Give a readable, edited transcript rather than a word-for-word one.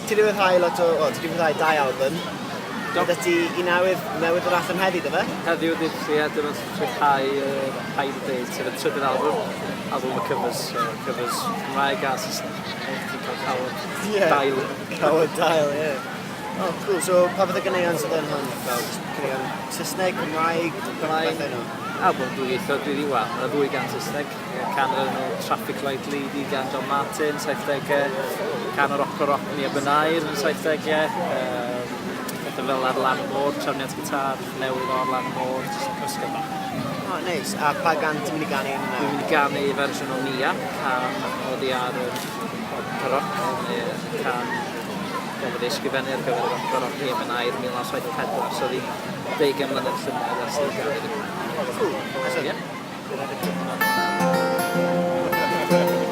ti wedi rhyddhau 2 album. Gyda ti i newydd o'r allan heddi, dy fe? Heddiw dydd, dim ond rhyddhau Haid Deud, sef y trydydd album y covers Cymraeg a Saesneg. Ti'n cael cawod dail. Cawod dail, ie. Oh, cool. So, pa fath o ganeuon sydd yn hwn? Ganeuon Saesneg, Cymraeg, beth yno? Album dwyieithog dwi wedi weld. Yna 2 gan Saesneg. Can o'r Traffic Light Lady gan John Martin, 70au. Can o'r Rock Nia Benair yn 70au. Pethau fel ar lan môr, trefniad gitar, newydd o'r lan môr, cysgu bach. Oh, neis. A pa gan ti'n mynd i ganu yna? Dwi'n mynd i ganu fersiwn o Nia, can oedd i ar rock, neu can gafodd ei ysgrifennu ar gyfer y rock Nia Benair 1974, so oedd hi 10 mlynedd llynedd ers i'n ganu. Cool. Ie.